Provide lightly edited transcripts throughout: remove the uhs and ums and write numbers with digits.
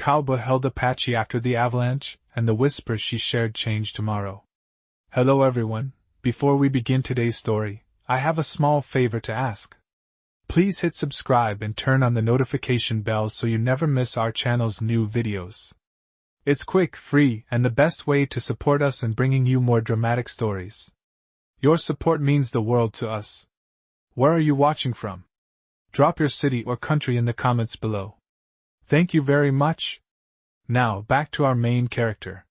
Cowboy held Apache after the avalanche, and the whispers she shared changed tomorrow. Hello everyone, before we begin today's story, I have a small favor to ask. Please hit subscribe and turn on the notification bell so you never miss our channel's new videos. It's quick, free, and the best way to support us in bringing you more dramatic stories. Your support means the world to us. Where are you watching from? Drop your city or country in the comments below. Thank you very much. Now, back to our main character.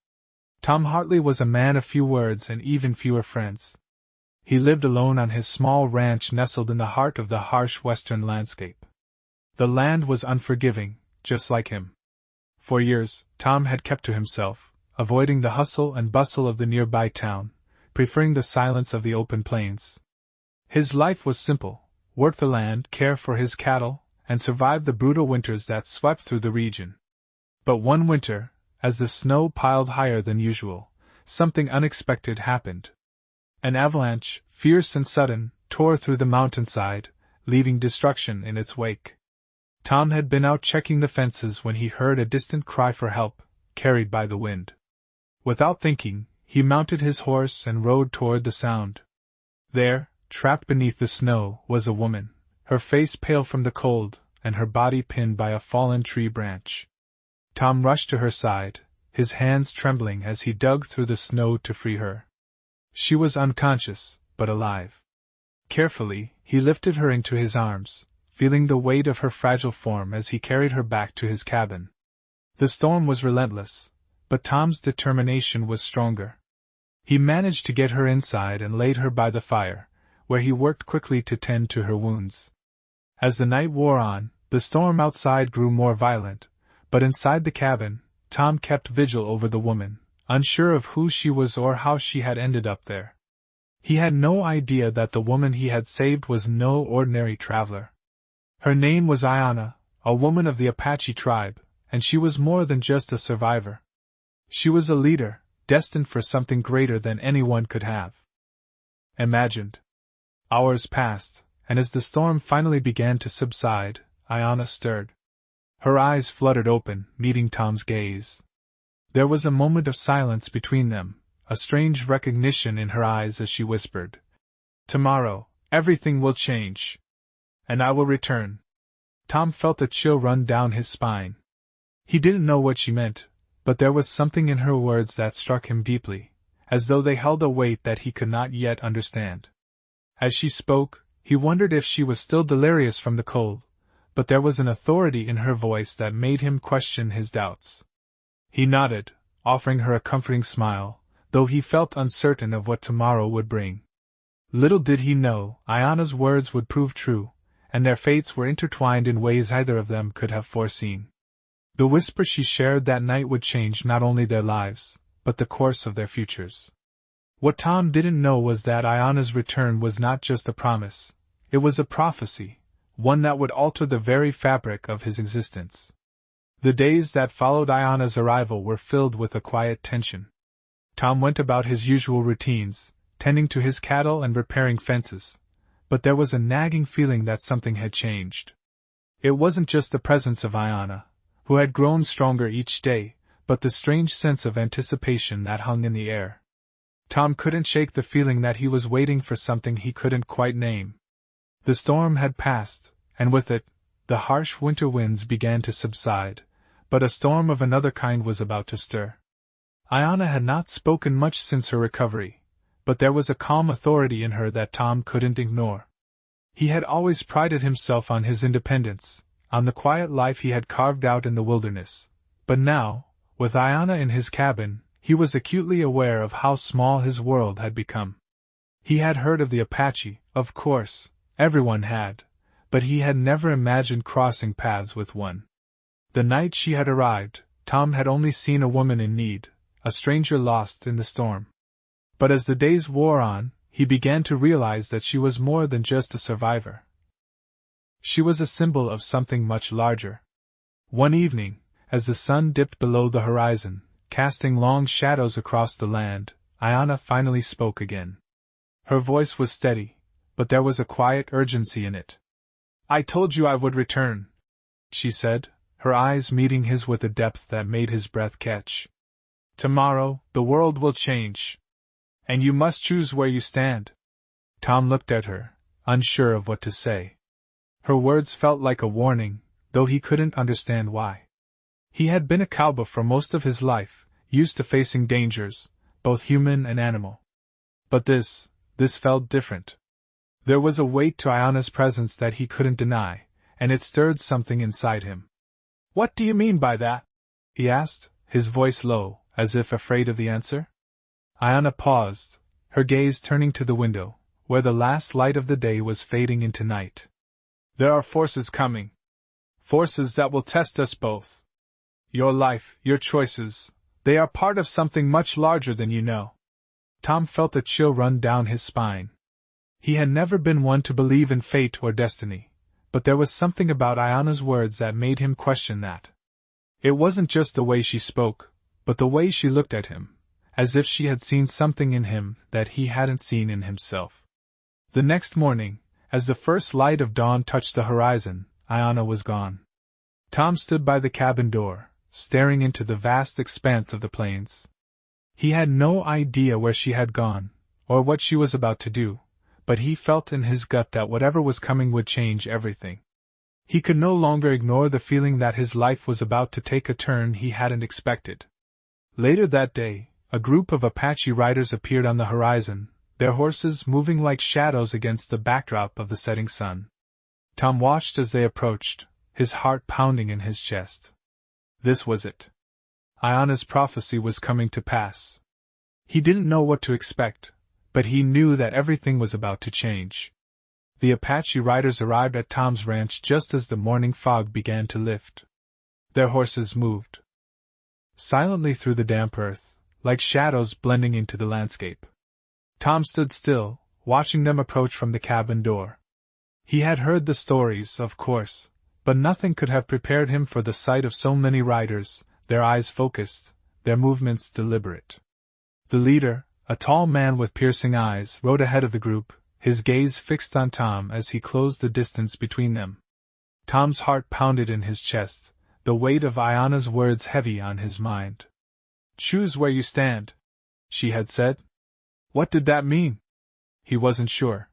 Tom Hartley was a man of few words and even fewer friends. He lived alone on his small ranch nestled in the heart of the harsh western landscape. The land was unforgiving, just like him. For years, Tom had kept to himself, avoiding the hustle and bustle of the nearby town, preferring the silence of the open plains. His life was simple: work the land, care for his cattle, and survive the brutal winters that swept through the region. But one winter, as the snow piled higher than usual, something unexpected happened. An avalanche, fierce and sudden, tore through the mountainside, leaving destruction in its wake. Tom had been out checking the fences when he heard a distant cry for help, carried by the wind. Without thinking, he mounted his horse and rode toward the sound. There, trapped beneath the snow, was a woman, her face pale from the cold, and her body pinned by a fallen tree branch. Tom rushed to her side, his hands trembling as he dug through the snow to free her. She was unconscious, but alive. Carefully, he lifted her into his arms, feeling the weight of her fragile form as he carried her back to his cabin. The storm was relentless, but Tom's determination was stronger. He managed to get her inside and laid her by the fire, where he worked quickly to tend to her wounds. As the night wore on, the storm outside grew more violent, but inside the cabin, Tom kept vigil over the woman, unsure of who she was or how she had ended up there. He had no idea that the woman he had saved was no ordinary traveler. Her name was Ayanna, a woman of the Apache tribe, and she was more than just a survivor. She was a leader, destined for something greater than anyone could have imagined. Hours passed, and as the storm finally began to subside, Ayanna stirred. Her eyes fluttered open, meeting Tom's gaze. There was a moment of silence between them, a strange recognition in her eyes as she whispered, "Tomorrow, everything will change. And I will return." Tom felt a chill run down his spine. He didn't know what she meant, but there was something in her words that struck him deeply, as though they held a weight that he could not yet understand. As she spoke, he wondered if she was still delirious from the cold, but there was an authority in her voice that made him question his doubts. He nodded, offering her a comforting smile, though he felt uncertain of what tomorrow would bring. Little did he know, Ayanna's words would prove true, and their fates were intertwined in ways either of them could have foreseen. The whisper she shared that night would change not only their lives, but the course of their futures. What Tom didn't know was that Ayanna's return was not just a promise, it was a prophecy, one that would alter the very fabric of his existence. The days that followed Ayanna's arrival were filled with a quiet tension. Tom went about his usual routines, tending to his cattle and repairing fences, but there was a nagging feeling that something had changed. It wasn't just the presence of Ayanna, who had grown stronger each day, but the strange sense of anticipation that hung in the air. Tom couldn't shake the feeling that he was waiting for something he couldn't quite name. The storm had passed, and with it, the harsh winter winds began to subside, but a storm of another kind was about to stir. Ayanna had not spoken much since her recovery, but there was a calm authority in her that Tom couldn't ignore. He had always prided himself on his independence, on the quiet life he had carved out in the wilderness, but now, with Ayanna in his cabin, he was acutely aware of how small his world had become. He had heard of the Apache, of course, everyone had, but he had never imagined crossing paths with one. The night she had arrived, Tom had only seen a woman in need, a stranger lost in the storm. But as the days wore on, he began to realize that she was more than just a survivor. She was a symbol of something much larger. One evening, as the sun dipped below the horizon, casting long shadows across the land, Ayanna finally spoke again. Her voice was steady, but there was a quiet urgency in it. "I told you I would return," she said, her eyes meeting his with a depth that made his breath catch. Tomorrow, the world will change. And you must choose where you stand. Tom looked at her, unsure of what to say. Her words felt like a warning, though he couldn't understand why. He had been a cowboy for most of his life, used to facing dangers, both human and animal. But this felt different. There was a weight to Ayana's presence that he couldn't deny, and it stirred something inside him. What do you mean by that? He asked, his voice low, as if afraid of the answer. Ayana paused, her gaze turning to the window, where the last light of the day was fading into night. There are forces coming. Forces that will test us both. Your life, your choices, they are part of something much larger than you know. Tom felt a chill run down his spine. He had never been one to believe in fate or destiny, but there was something about Ayana's words that made him question that. It wasn't just the way she spoke, but the way she looked at him, as if she had seen something in him that he hadn't seen in himself. The next morning, as the first light of dawn touched the horizon, Ayana was gone. Tom stood by the cabin door, staring into the vast expanse of the plains. He had no idea where she had gone, or what she was about to do, but he felt in his gut that whatever was coming would change everything. He could no longer ignore the feeling that his life was about to take a turn he hadn't expected. Later that day, a group of Apache riders appeared on the horizon, their horses moving like shadows against the backdrop of the setting sun. Tom watched as they approached, his heart pounding in his chest. This was it. Ayana's prophecy was coming to pass. He didn't know what to expect, but he knew that everything was about to change. The Apache riders arrived at Tom's ranch just as the morning fog began to lift. Their horses moved silently through the damp earth, like shadows blending into the landscape. Tom stood still, watching them approach from the cabin door. He had heard the stories, of course, but nothing could have prepared him for the sight of so many riders, their eyes focused, their movements deliberate. The leader, a tall man with piercing eyes, rode ahead of the group, his gaze fixed on Tom as he closed the distance between them. Tom's heart pounded in his chest, the weight of Ayana's words heavy on his mind. Choose where you stand, she had said. What did that mean? He wasn't sure.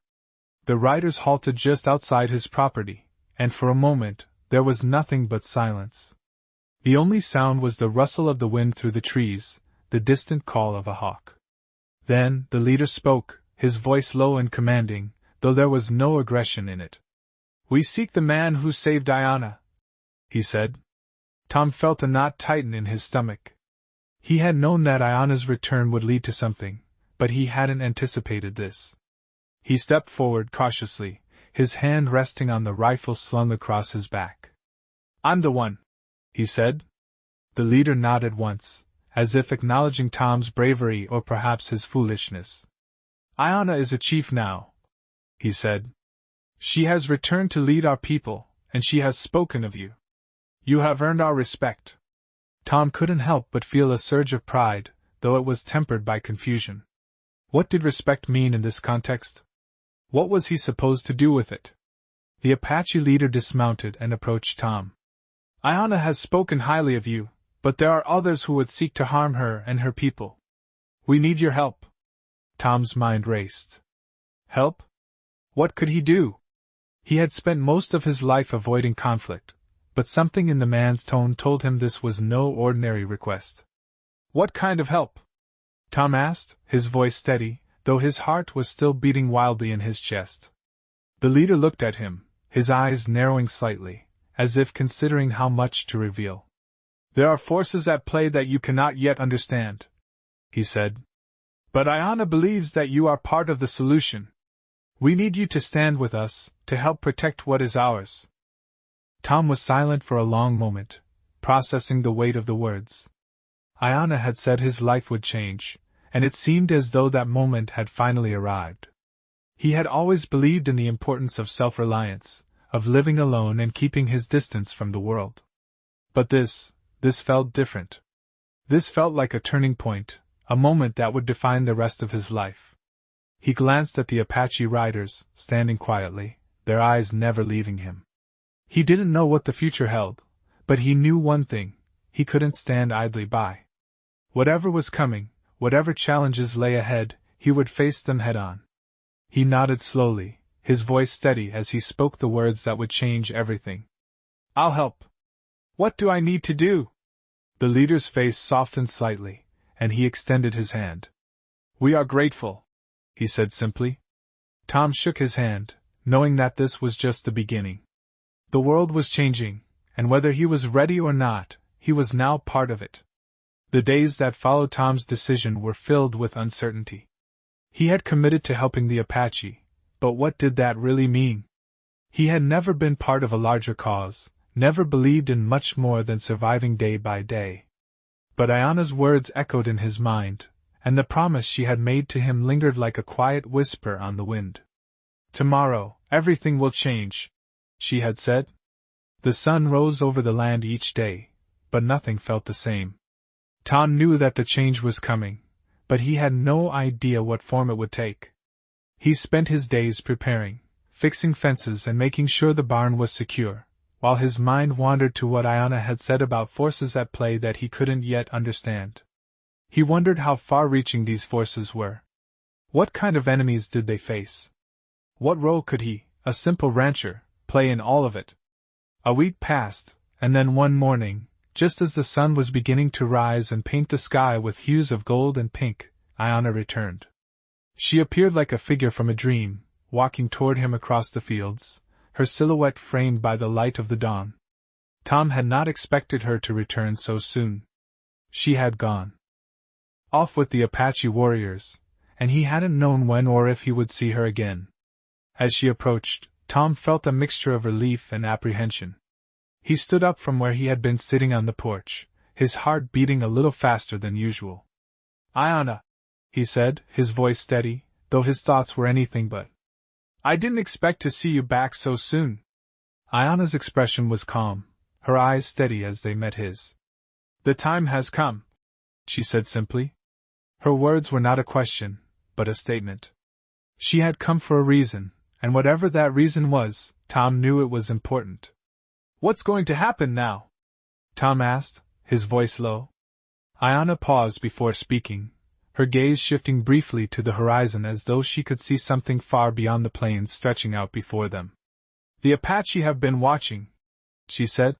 The riders halted just outside his property, and for a moment, there was nothing but silence. The only sound was the rustle of the wind through the trees, the distant call of a hawk. Then, the leader spoke, his voice low and commanding, though there was no aggression in it. We seek the man who saved Ayana, he said. Tom felt a knot tighten in his stomach. He had known that Ayana's return would lead to something, but he hadn't anticipated this. He stepped forward cautiously, his hand resting on the rifle slung across his back. I'm the one, he said. The leader nodded once, as if acknowledging Tom's bravery or perhaps his foolishness. Ayana is a chief now, he said. She has returned to lead our people, and she has spoken of you. You have earned our respect. Tom couldn't help but feel a surge of pride, though it was tempered by confusion. What did respect mean in this context? What was he supposed to do with it? The Apache leader dismounted and approached Tom. Ayana has spoken highly of you, but there are others who would seek to harm her and her people. We need your help. Tom's mind raced. Help? What could he do? He had spent most of his life avoiding conflict, but something in the man's tone told him this was no ordinary request. What kind of help? Tom asked, his voice steady, though his heart was still beating wildly in his chest. The leader looked at him, his eyes narrowing slightly, as if considering how much to reveal. There are forces at play that you cannot yet understand, he said. But Ayana believes that you are part of the solution. We need you to stand with us, to help protect what is ours. Tom was silent for a long moment, processing the weight of the words. Ayana had said his life would change, and it seemed as though that moment had finally arrived. He had always believed in the importance of self-reliance, of living alone and keeping his distance from the world. But this felt different. This felt like a turning point, a moment that would define the rest of his life. He glanced at the Apache riders, standing quietly, their eyes never leaving him. He didn't know what the future held, But he knew one thing: he couldn't stand idly by. Whatever was coming, whatever challenges lay ahead, he would face them head-on. He nodded slowly, his voice steady as he spoke the words that would change everything. "I'll help. What do I need to do?" The leader's face softened slightly, and he extended his hand. "We are grateful," he said simply. Tom shook his hand, knowing that this was just the beginning. The world was changing, and whether he was ready or not, he was now part of it. The days that followed Tom's decision were filled with uncertainty. He had committed to helping the Apache, but what did that really mean? He had never been part of a larger cause, never believed in much more than surviving day by day. But Ayana's words echoed in his mind, and the promise she had made to him lingered like a quiet whisper on the wind. "Tomorrow, everything will change," she had said. The sun rose over the land each day, but nothing felt the same. Tom knew that the change was coming, but he had no idea what form it would take. He spent his days preparing, fixing fences and making sure the barn was secure, while his mind wandered to what Ayana had said about forces at play that he couldn't yet understand. He wondered how far-reaching these forces were. What kind of enemies did they face? What role could he, a simple rancher, play in all of it? A week passed, and then one morning, just as the sun was beginning to rise and paint the sky with hues of gold and pink, Ayana returned. She appeared like a figure from a dream, walking toward him across the fields, her silhouette framed by the light of the dawn. Tom had not expected her to return so soon. She had gone off with the Apache warriors, and he hadn't known when or if he would see her again. As she approached, Tom felt a mixture of relief and apprehension. He stood up from where he had been sitting on the porch, his heart beating a little faster than usual. "Ayana," he said, his voice steady, though his thoughts were anything but. "I didn't expect to see you back so soon." Ayana's expression was calm, her eyes steady as they met his. "The time has come," she said simply. Her words were not a question, but a statement. She had come for a reason, and whatever that reason was, Tom knew it was important. "What's going to happen now?" Tom asked, his voice low. Ayana paused before speaking, her gaze shifting briefly to the horizon as though she could see something far beyond the plains stretching out before them. "The Apache have been watching," she said,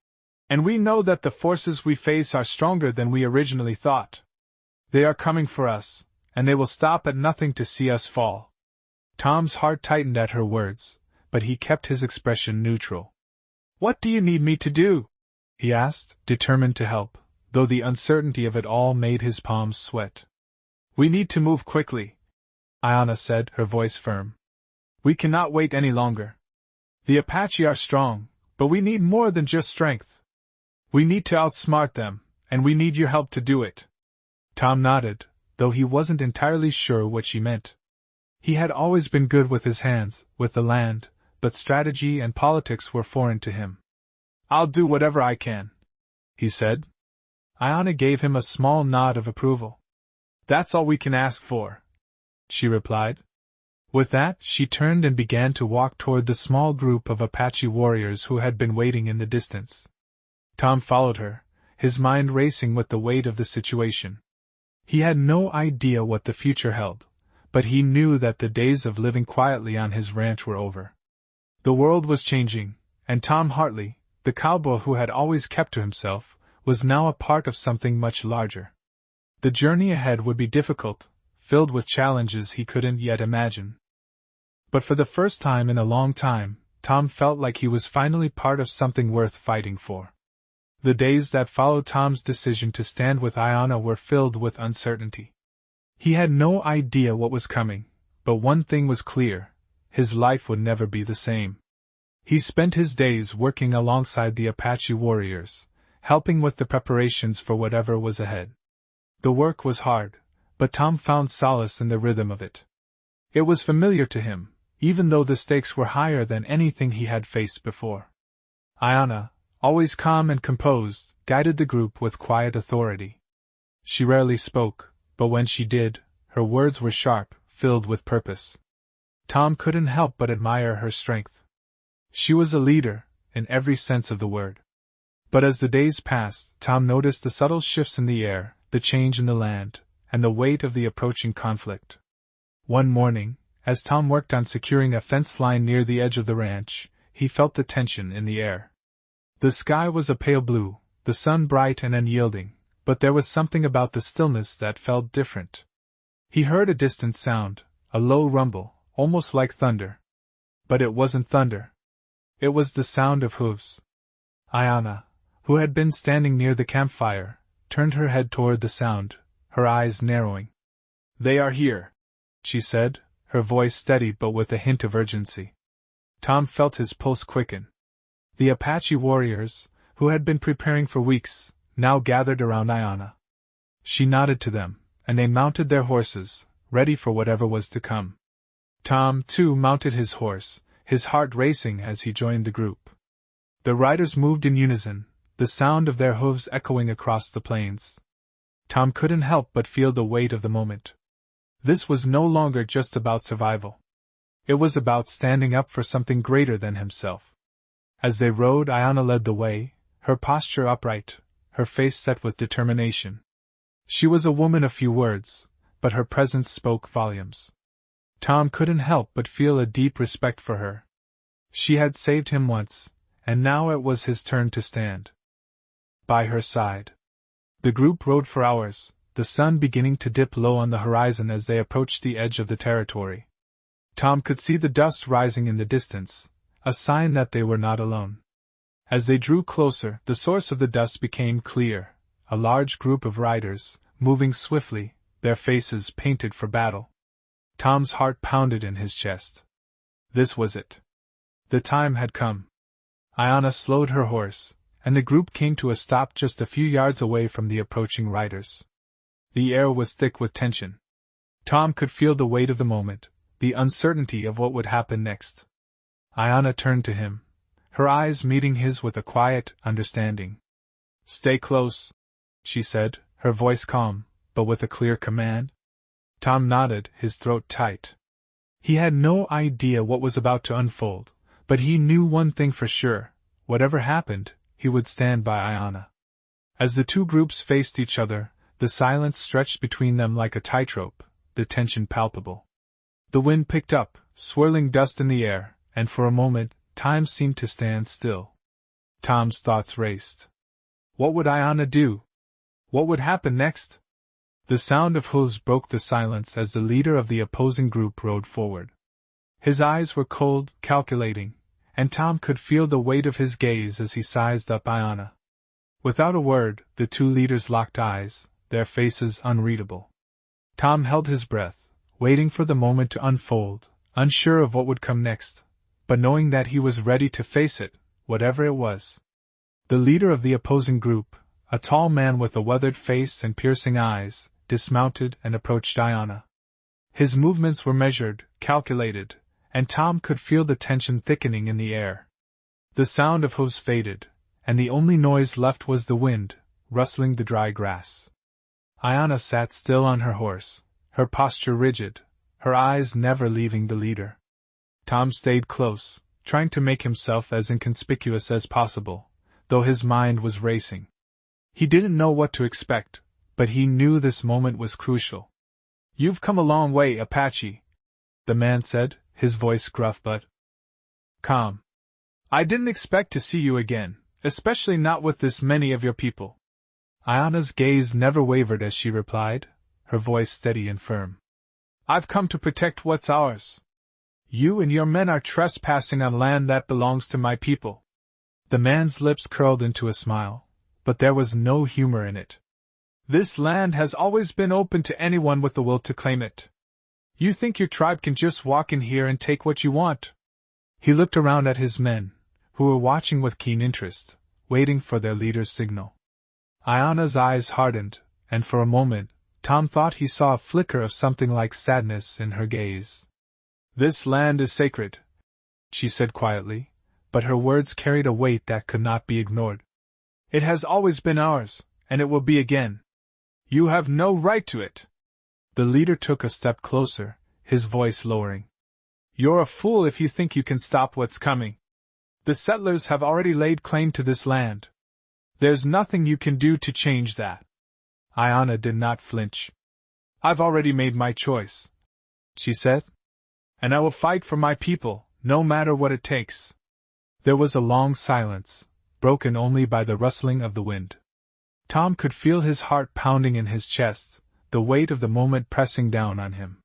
"and we know that the forces we face are stronger than we originally thought. They are coming for us, and they will stop at nothing to see us fall." Tom's heart tightened at her words, but he kept his expression neutral. "What do you need me to do?" he asked, determined to help, though the uncertainty of it all made his palms sweat. "We need to move quickly," Ayana said, her voice firm. "We cannot wait any longer. The Apache are strong, but we need more than just strength. We need to outsmart them, and we need your help to do it." Tom nodded, though he wasn't entirely sure what she meant. He had always been good with his hands, with the land, but strategy and politics were foreign to him. "I'll do whatever I can," he said. Ayana gave him a small nod of approval. "That's all we can ask for," she replied. With that, she turned and began to walk toward the small group of Apache warriors who had been waiting in the distance. Tom followed her, his mind racing with the weight of the situation. He had no idea what the future held, but he knew that the days of living quietly on his ranch were over. The world was changing, and Tom Hartley, the cowboy who had always kept to himself, was now a part of something much larger. The journey ahead would be difficult, filled with challenges he couldn't yet imagine. But for the first time in a long time, Tom felt like he was finally part of something worth fighting for. The days that followed Tom's decision to stand with Ayana were filled with uncertainty. He had no idea what was coming, but one thing was clear: his life would never be the same. He spent his days working alongside the Apache warriors, helping with the preparations for whatever was ahead. The work was hard, but Tom found solace in the rhythm of it. It was familiar to him, even though the stakes were higher than anything he had faced before. Ayana, always calm and composed, guided the group with quiet authority. She rarely spoke, but when she did, her words were sharp, filled with purpose. Tom couldn't help but admire her strength. She was a leader, in every sense of the word. But as the days passed, Tom noticed the subtle shifts in the air, the change in the land, and the weight of the approaching conflict. One morning, as Tom worked on securing a fence line near the edge of the ranch, he felt the tension in the air. The sky was a pale blue, the sun bright and unyielding, but there was something about the stillness that felt different. He heard a distant sound, a low rumble, almost like thunder. But it wasn't thunder. It was the sound of hooves. Ayanna, who had been standing near the campfire, turned her head toward the sound, her eyes narrowing. "They are here," she said, her voice steady but with a hint of urgency. Tom felt his pulse quicken. The Apache warriors, who had been preparing for weeks, now gathered around Ayanna. She nodded to them, and they mounted their horses, ready for whatever was to come. Tom, too, mounted his horse, his heart racing as he joined the group. The riders moved in unison, the sound of their hooves echoing across the plains. Tom couldn't help but feel the weight of the moment. This was no longer just about survival. It was about standing up for something greater than himself. As they rode, Ayanna led the way, her posture upright, her face set with determination. She was a woman of few words, but her presence spoke volumes. Tom couldn't help but feel a deep respect for her. She had saved him once, and now it was his turn to stand by her side. The group rode for hours, the sun beginning to dip low on the horizon as they approached the edge of the territory. Tom could see the dust rising in the distance, a sign that they were not alone. As they drew closer, the source of the dust became clear, a large group of riders, moving swiftly, their faces painted for battle. Tom's heart pounded in his chest. This was it. The time had come. Ayanna slowed her horse, and the group came to a stop just a few yards away from the approaching riders. The air was thick with tension. Tom could feel the weight of the moment, the uncertainty of what would happen next. Ayanna turned to him, her eyes meeting his with a quiet understanding. "Stay close," she said, her voice calm, but with a clear command. Tom nodded, his throat tight. He had no idea what was about to unfold, but he knew one thing for sure: whatever happened, he would stand by Ayanna. As the two groups faced each other, the silence stretched between them like a tightrope, the tension palpable. The wind picked up, swirling dust in the air, and for a moment, time seemed to stand still. Tom's thoughts raced. What would Ayanna do? What would happen next? The sound of hooves broke the silence as the leader of the opposing group rode forward. His eyes were cold, calculating, and Tom could feel the weight of his gaze as he sized up Ayanna. Without a word, the two leaders locked eyes, their faces unreadable. Tom held his breath, waiting for the moment to unfold, unsure of what would come next, but knowing that he was ready to face it, whatever it was. The leader of the opposing group, a tall man with a weathered face and piercing eyes, dismounted and approached Ayanna. His movements were measured, calculated, and Tom could feel the tension thickening in the air. The sound of hooves faded, and the only noise left was the wind, rustling the dry grass. Ayanna sat still on her horse, her posture rigid, her eyes never leaving the leader. Tom stayed close, trying to make himself as inconspicuous as possible, though his mind was racing. He didn't know what to expect, but he knew this moment was crucial. "You've come a long way, Apache," the man said, his voice gruff but calm. "I didn't expect to see you again, especially not with this many of your people." Ayanna's gaze never wavered as she replied, her voice steady and firm. "I've come to protect what's ours. You and your men are trespassing on land that belongs to my people." The man's lips curled into a smile, but there was no humor in it. "This land has always been open to anyone with the will to claim it. You think your tribe can just walk in here and take what you want?" He looked around at his men, who were watching with keen interest, waiting for their leader's signal. Ayanna's eyes hardened, and for a moment, Tom thought he saw a flicker of something like sadness in her gaze. "This land is sacred," she said quietly, but her words carried a weight that could not be ignored. "It has always been ours, and it will be again. You have no right to it." The leader took a step closer, his voice lowering. "You're a fool if you think you can stop what's coming. The settlers have already laid claim to this land. There's nothing you can do to change that. Ayana did not flinch. I've already made my choice, she said. And I will fight for my people, no matter what it takes. There was a long silence, broken only by the rustling of the wind. Tom could feel his heart pounding in his chest, the weight of the moment pressing down on him.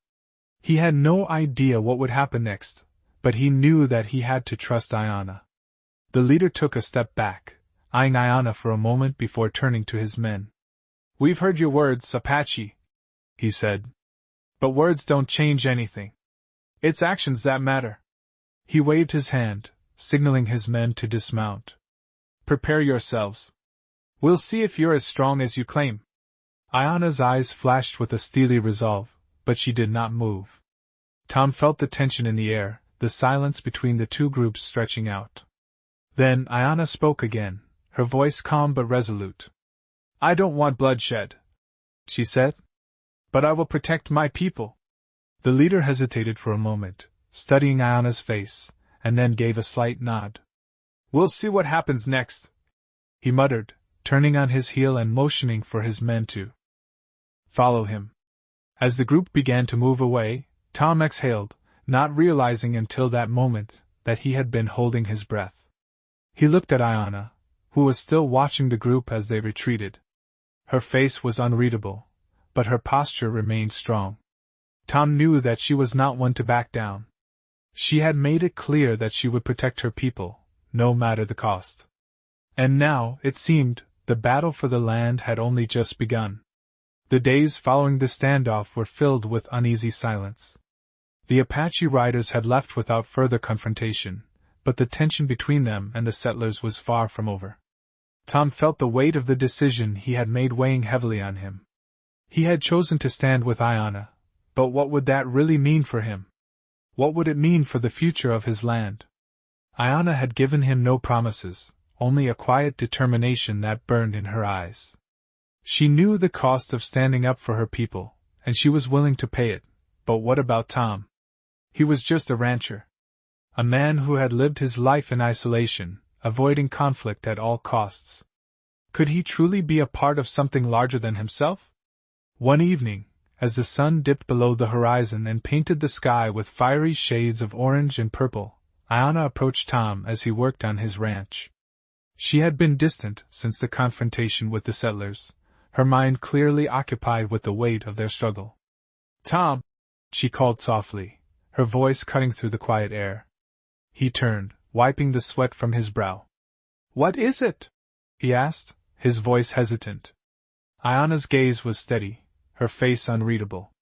He had no idea what would happen next, but he knew that he had to trust Ayana. The leader took a step back, eyeing Ayana for a moment before turning to his men. We've heard your words, Apache, he said. But words don't change anything. It's actions that matter. He waved his hand, signaling his men to dismount. Prepare yourselves. We'll see if you're as strong as you claim. Ayana's eyes flashed with a steely resolve, but she did not move. Tom felt the tension in the air, the silence between the two groups stretching out. Then Ayana spoke again, her voice calm but resolute. I don't want bloodshed, she said. But I will protect my people. The leader hesitated for a moment, studying Ayana's face, and then gave a slight nod. We'll see what happens next, he muttered, turning on his heel and motioning for his men to follow him. As the group began to move away, Tom exhaled, not realizing until that moment that he had been holding his breath. He looked at Ayana, who was still watching the group as they retreated. Her face was unreadable, but her posture remained strong. Tom knew that she was not one to back down. She had made it clear that she would protect her people, no matter the cost. And now, it seemed, the battle for the land had only just begun. The days following the standoff were filled with uneasy silence. The Apache riders had left without further confrontation, but the tension between them and the settlers was far from over. Tom felt the weight of the decision he had made weighing heavily on him. He had chosen to stand with Ayana, but what would that really mean for him? What would it mean for the future of his land? Ayana had given him no promises, only a quiet determination that burned in her eyes. She knew the cost of standing up for her people, and she was willing to pay it, but what about Tom? He was just a rancher. A man who had lived his life in isolation, avoiding conflict at all costs. Could he truly be a part of something larger than himself? One evening, as the sun dipped below the horizon and painted the sky with fiery shades of orange and purple, Ayana approached Tom as he worked on his ranch. She had been distant since the confrontation with the settlers, her mind clearly occupied with the weight of their struggle. Tom, she called softly, her voice cutting through the quiet air. He turned, wiping the sweat from his brow. What is it? He asked, his voice hesitant. Ayana's gaze was steady, her face unreadable.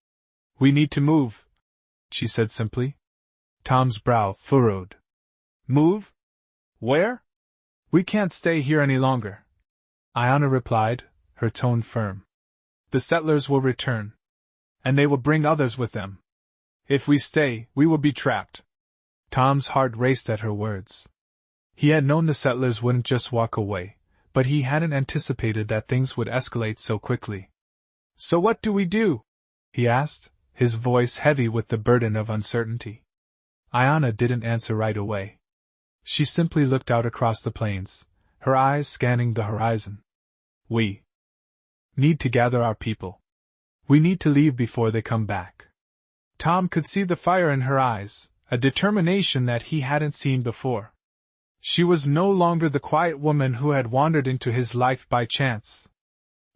We need to move, she said simply. Tom's brow furrowed. Move? Where? We can't stay here any longer, Ayana replied, her tone firm. The settlers will return. And they will bring others with them. If we stay, we will be trapped. Tom's heart raced at her words. He had known the settlers wouldn't just walk away, but he hadn't anticipated that things would escalate so quickly. So what do we do? He asked, his voice heavy with the burden of uncertainty. Ayana didn't answer right away. She simply looked out across the plains, her eyes scanning the horizon. We need to gather our people. We need to leave before they come back. Tom could see the fire in her eyes, a determination that he hadn't seen before. She was no longer the quiet woman who had wandered into his life by chance.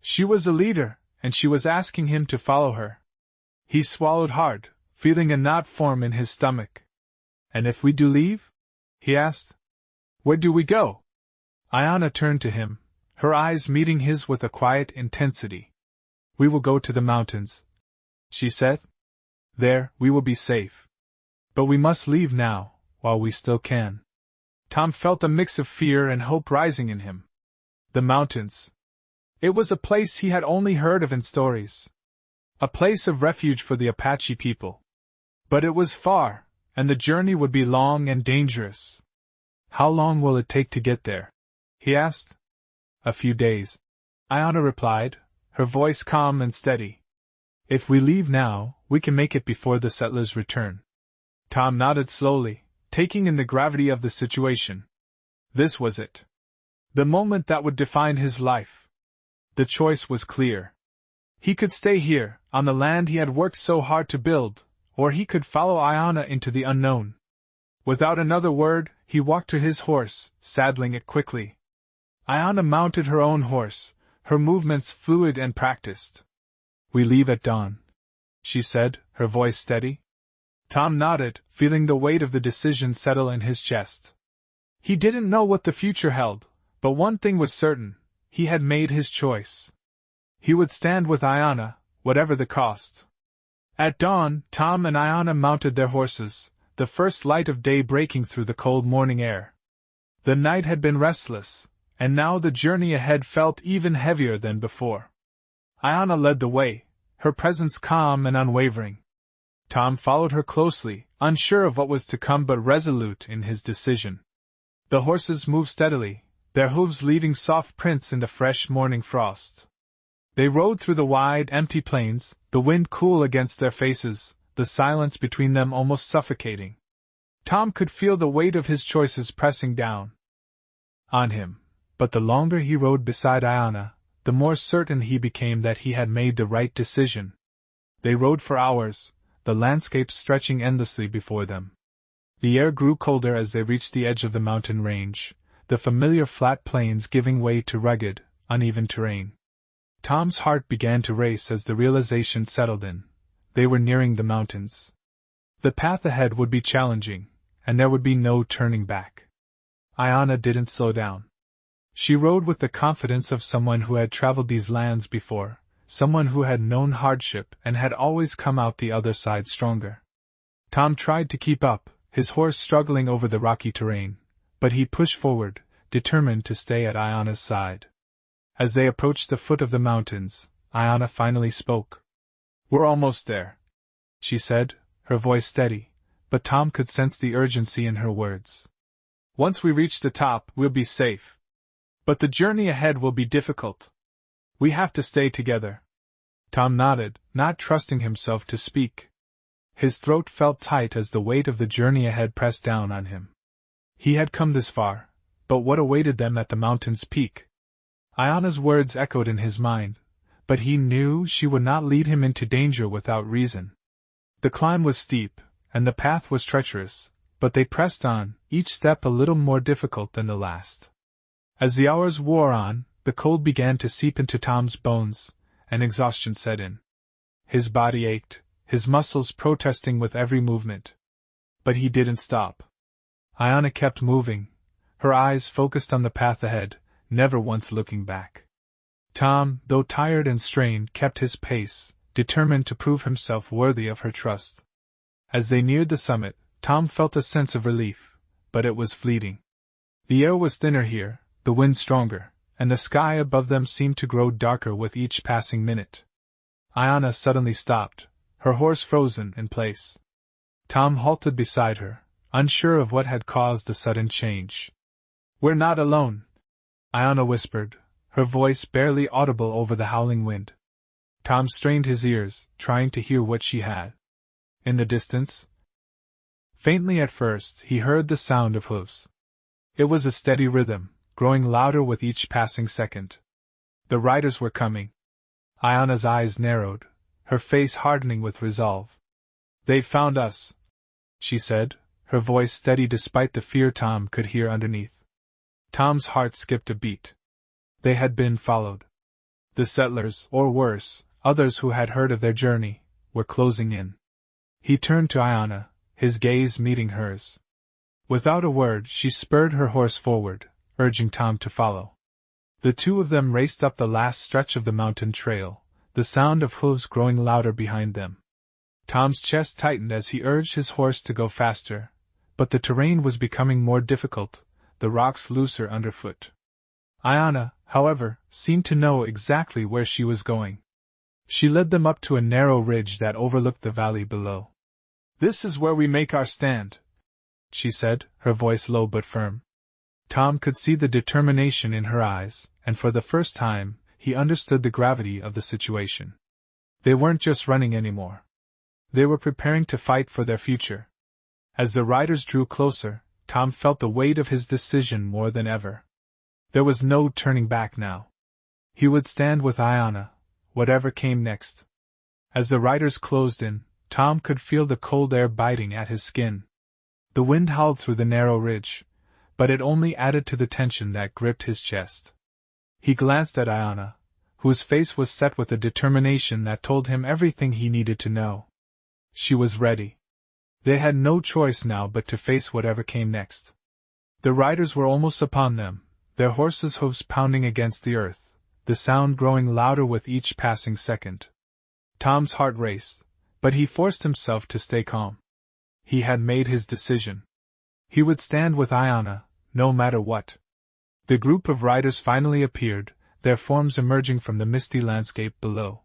She was a leader, and she was asking him to follow her. He swallowed hard, feeling a knot form in his stomach. And if we do leave? He asked. Where do we go? Ayana turned to him, her eyes meeting his with a quiet intensity. We will go to the mountains, she said. There, we will be safe. But we must leave now, while we still can. Tom felt a mix of fear and hope rising in him. The mountains. It was a place he had only heard of in stories. A place of refuge for the Apache people. But it was far, and the journey would be long and dangerous. How long will it take to get there? He asked. A few days, Ayana replied, her voice calm and steady. If we leave now, we can make it before the settlers return. Tom nodded slowly, taking in the gravity of the situation. This was it. The moment that would define his life. The choice was clear. He could stay here, on the land he had worked so hard to build, or he could follow Iona into the unknown. Without another word, he walked to his horse, saddling it quickly. Iona mounted her own horse, her movements fluid and practiced. "We leave at dawn," she said, her voice steady. Tom nodded, feeling the weight of the decision settle in his chest. He didn't know what the future held, but one thing was certain: he had made his choice. He would stand with Iona, whatever the cost. At dawn, Tom and Iona mounted their horses, the first light of day breaking through the cold morning air. The night had been restless, and now the journey ahead felt even heavier than before. Iona led the way, her presence calm and unwavering. Tom followed her closely, unsure of what was to come but resolute in his decision. The horses moved steadily, their hooves leaving soft prints in the fresh morning frost. They rode through the wide, empty plains, the wind cool against their faces, the silence between them almost suffocating. Tom could feel the weight of his choices pressing down on him, but the longer he rode beside Iona, the more certain he became that he had made the right decision. They rode for hours, the landscape stretching endlessly before them. The air grew colder as they reached the edge of the mountain range, the familiar flat plains giving way to rugged, uneven terrain. Tom's heart began to race as the realization settled in. They were nearing the mountains. The path ahead would be challenging, and there would be no turning back. Iona didn't slow down. She rode with the confidence of someone who had traveled these lands before, someone who had known hardship and had always come out the other side stronger. Tom tried to keep up, his horse struggling over the rocky terrain, but he pushed forward, determined to stay at Iona's side. As they approached the foot of the mountains, Iona finally spoke. "We're almost there," she said, her voice steady, but Tom could sense the urgency in her words. "Once we reach the top, we'll be safe. But the journey ahead will be difficult. We have to stay together." Tom nodded, not trusting himself to speak. His throat felt tight as the weight of the journey ahead pressed down on him. He had come this far, but what awaited them at the mountain's peak? Iona's words echoed in his mind, but he knew she would not lead him into danger without reason. The climb was steep, and the path was treacherous, but they pressed on, each step a little more difficult than the last. As the hours wore on, the cold began to seep into Tom's bones, and exhaustion set in. His body ached, his muscles protesting with every movement. But he didn't stop. Iona kept moving, her eyes focused on the path ahead, never once looking back. Tom, though tired and strained, kept his pace, determined to prove himself worthy of her trust. As they neared the summit, Tom felt a sense of relief, but it was fleeting. The air was thinner here, the wind stronger, and the sky above them seemed to grow darker with each passing minute. Iona suddenly stopped, her horse frozen in place. Tom halted beside her, unsure of what had caused the sudden change. "We're not alone," Iona whispered, her voice barely audible over the howling wind. Tom strained his ears, trying to hear what she had. In the distance, faintly at first, he heard the sound of hoofs. It was a steady rhythm, growing louder with each passing second. The riders were coming. Iona's eyes narrowed, her face hardening with resolve. "They've found us," she said, her voice steady despite the fear Tom could hear underneath. Tom's heart skipped a beat. They had been followed. The settlers, or worse, others who had heard of their journey, were closing in. He turned to Iona, his gaze meeting hers. Without a word, she spurred her horse forward, urging Tom to follow. The two of them raced up the last stretch of the mountain trail, the sound of hooves growing louder behind them. Tom's chest tightened as he urged his horse to go faster, but the terrain was becoming more difficult, the rocks looser underfoot. Iona, however, seemed to know exactly where she was going. She led them up to a narrow ridge that overlooked the valley below. "This is where we make our stand," she said, her voice low but firm. Tom could see the determination in her eyes, and for the first time, he understood the gravity of the situation. They weren't just running anymore. They were preparing to fight for their future. As the riders drew closer, Tom felt the weight of his decision more than ever. There was no turning back now. He would stand with Iona, whatever came next. As the riders closed in, Tom could feel the cold air biting at his skin. The wind howled through the narrow ridge, but it only added to the tension that gripped his chest. He glanced at Iona, whose face was set with a determination that told him everything he needed to know. She was ready. They had no choice now but to face whatever came next. The riders were almost upon them, their horses' hooves pounding against the earth, the sound growing louder with each passing second. Tom's heart raced, but he forced himself to stay calm. He had made his decision. He would stand with Iona, no matter what. The group of riders finally appeared, their forms emerging from the misty landscape below.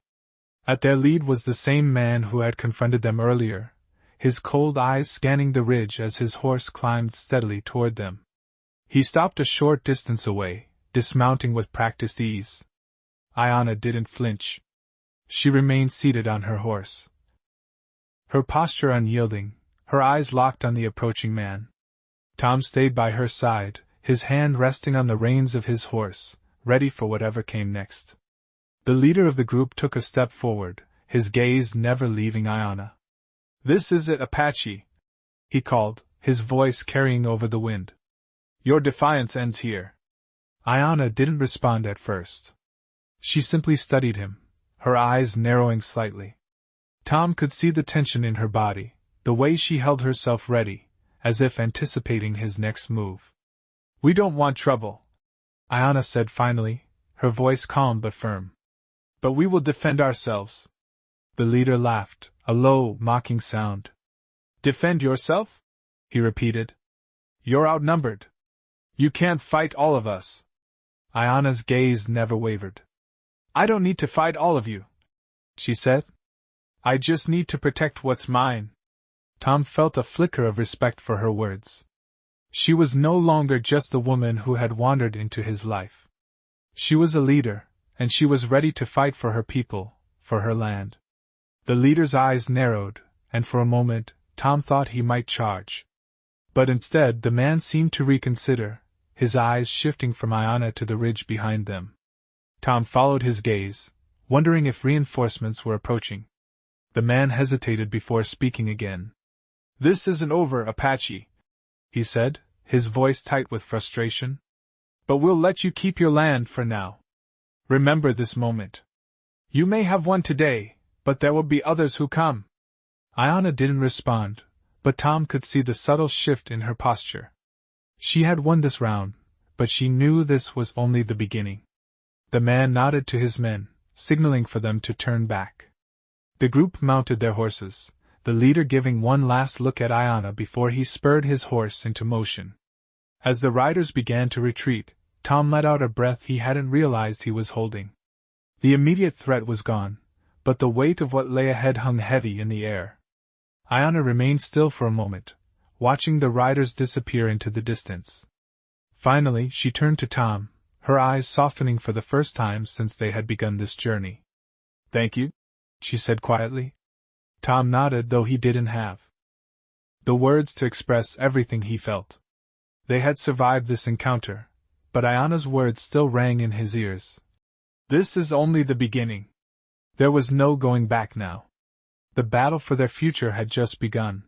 At their lead was the same man who had confronted them earlier, his cold eyes scanning the ridge as his horse climbed steadily toward them. He stopped a short distance away, dismounting with practiced ease. Iona didn't flinch. She remained seated on her horse, her posture unyielding, her eyes locked on the approaching man. Tom stayed by her side, his hand resting on the reins of his horse, ready for whatever came next. The leader of the group took a step forward, his gaze never leaving Iona. "This is it, Apache," he called, his voice carrying over the wind. "Your defiance ends here." Iona didn't respond at first. She simply studied him, her eyes narrowing slightly. Tom could see the tension in her body, the way she held herself ready, as if anticipating his next move. "We don't want trouble," Iona said finally, her voice calm but firm. "But we will defend ourselves." The leader laughed, a low, mocking sound. "Defend yourself?" he repeated. "You're outnumbered. You can't fight all of us." Iona's gaze never wavered. "I don't need to fight all of you," she said. "I just need to protect what's mine." Tom felt a flicker of respect for her words. She was no longer just the woman who had wandered into his life. She was a leader, and she was ready to fight for her people, for her land. The leader's eyes narrowed, and for a moment, Tom thought he might charge. But instead the man seemed to reconsider, his eyes shifting from Iona to the ridge behind them. Tom followed his gaze, wondering if reinforcements were approaching. The man hesitated before speaking again. "This isn't over, Apache," he said, his voice tight with frustration. "But we'll let you keep your land for now. Remember this moment. You may have won today, but there will be others who come." Iona didn't respond, but Tom could see the subtle shift in her posture. She had won this round, but she knew this was only the beginning. The man nodded to his men, signaling for them to turn back. The group mounted their horses, the leader giving one last look at Iona before he spurred his horse into motion. As the riders began to retreat, Tom let out a breath he hadn't realized he was holding. The immediate threat was gone, but the weight of what lay ahead hung heavy in the air. Iona remained still for a moment, watching the riders disappear into the distance. Finally she turned to Tom, her eyes softening for the first time since they had begun this journey. "Thank you," she said quietly. Tom nodded, though he didn't have the words to express everything he felt. They had survived this encounter, but Iona's words still rang in his ears. This is only the beginning. There was no going back now. The battle for their future had just begun.